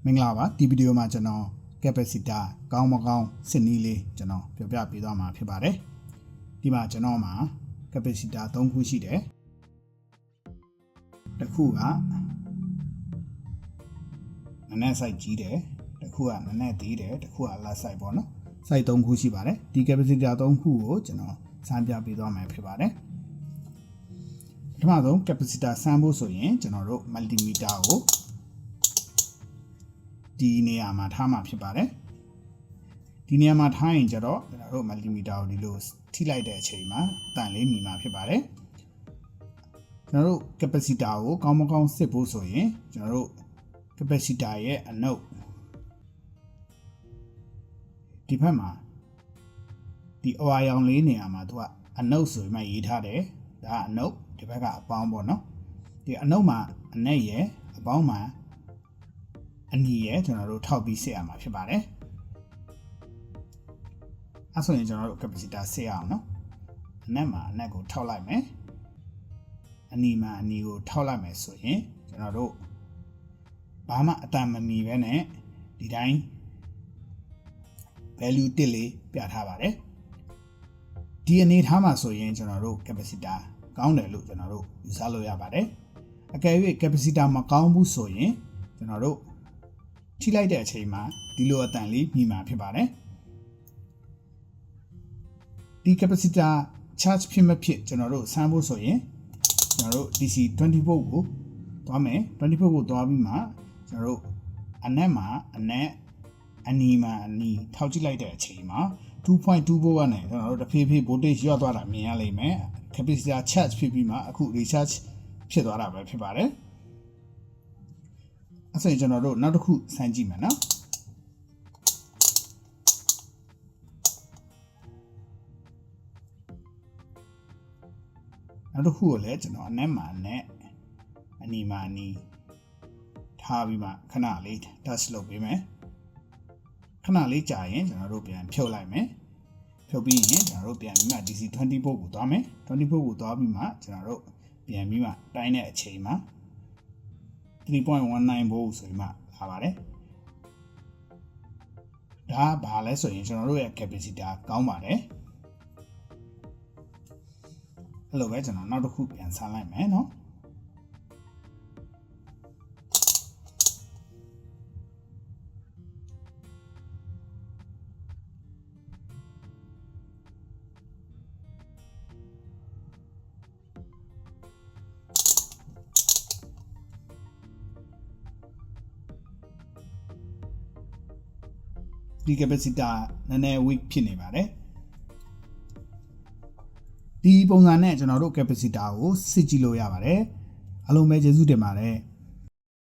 မင်္ဂလာပါဒီဗီဒီယိုမှာကျွန်တော် capacitor ကောင်းမကောင်းစစ်နည်းလေးကျွန်တော်ပြောပြပေးသွားမှာဖြစ်ပါတယ်ဒီမှာကျွန်တော်မှာ capacitor 3ခုရှိတယ်တစ်ခုကနည်းနည်း size ကြီးတယ်တစ်ခုကနည်းနည်းသေးတယ်တစ်ခုက large size ပေါ့နော် size 3ခုရှိပါတယ်ဒီ capacitor 3ခုကိုကျွန်တော်စမ်းပြပေးသွားမှာဖြစ်ပါတယ်ပထမဆုံး capacitor စမ်းဖို့ဆိုရင်ကျွန်တော်တို့ multimeter ကိုဒီနေရာမှာထားမှာဖြစ်ပါတယ်ဒီနေရာမှာထားရင်ကျတော့ကျွန်တော်တို့ multimeter ကိုဒီလိုထိလိုက်တဲ့အချိန်မှာအတန်လေးမြည်မှာဖြစ်ပါတယ်ကျွန်တော်တို့ capacitor ကိုကောင်းမကောင်းစစ်ဖို့ဆိုရင်ကျွန်တော်တို့ capacitor ရဲ့အနုပ်ဒီဘက်မှာဒီအဝါရောင်လေးနေရာမှာသူကအနုပ်ဆိုပြီးမှရေးထားတယ်ဒါကအနုပ်ဒီဘက်ကအပေါင်းပေါ့နော်ဒီအနုပ်မှာအနက်ရယ်အပေါင်းမှာအနီရယ်ကျွန်တော်တို့ထောက်ပြီးစစ်ရမှာဖြစ်ပါတယ်အဲဆိုရင်ကျွန်တော်တို့ capacitor စစ်ရအောင်နော်အနက်မှာအနက်ကိုထောက်လိုက်မယ်အနီမှာအနီကိုထောက်လိုက်မယ်ဆိုရင်ကျွန်တော်တို့ဘာမှအတန်မမီပဲနဲ့ဒီတိုင်း value 1လေးပြထားပါတယ်ဒီအနေထားမှာဆိုရင်ကျွန်တော်တို့ capacitor ကောင်းတယ်လို့ကျွန်တော်တို့ယူဆလို့ရပါတယ်အကယ်၍ capacitor မကောင်းဘူးဆိုရင်ကျွန်တော်တို့ထိလိုက်တဲ့အချိန်မှာဒီလိုအတန်လေးမြည်မှာဖြစ်ပါတယ်ဒီ capacitor charge ဖြစ်မဖြစ်ကျွန်တော်တို့စမ်းဖို့ဆိုရင်ကျွန်တော်တို့ DC 20 volt ကိုသွားမယ်20 volt ကိုသွားပြီးမှကျွန်တော်တို့အနက်မှာအနက်အနီမှာအနီထောက်ကြည့်လိုက်တဲ့အချိန်မှာ 2.2 volt ကနေကျွန်တော်တို့တဖြည်းဖြည်း voltage လျော့သွားတာမြင်ရလိမ့်မယ် capacitor charge ဖြစ်ပြီးမှအခု recharge ဖြစ်သွားတာပဲဖြစ်ပါတယ်အဲ့ဆိုရင်ကျွန်တော်တို့နောက်တစ်ခုစမ်းကြည့်မယ်နော်နောက်တစ်ခုကိုလည်းကျွန်တော်အနက်မှာနဲ့အနီမှာအနီထားပြီးမှခဏလေး touch လုပ်ပေးမယ်ခဏလေးကြာရင်ကျွန်တော်တို့ပြန်ဖြုတ်လိုက်မယ်ဖြုတ်ပြီးရင်ကျွန်တော်တို့ပြန်ပြီးမှ DC 20 volt ကိုသွားမယ်20 volt ကိုသွားပြီးမှကျွန်တော်တို့ပြန်ပြီးမှတိုင်းတဲ့အချိန်မှာ 3.19 volt ဆိုပြီးမှလာပါတယ်ဒါဘာလဲဆိုရင်ကျွန်တော်တို့ရဲ့ capacitor ကောင်းပါတယ်အဲ့လိုပဲကျွန်တော်နောက်တစ်ခုပြန်ဆန်းလိုက်မယ်နော်ဒီ capacitor နည်းနည်း weak ဖြစ်နေပါတယ်ဒီပုံစံနဲ့ကျွန်တော်တို့ capacitor ကိုစစ်ကြည့်လို့ရပါတယ်အားလုံးပဲကျေးဇူးတင်ပါတယ်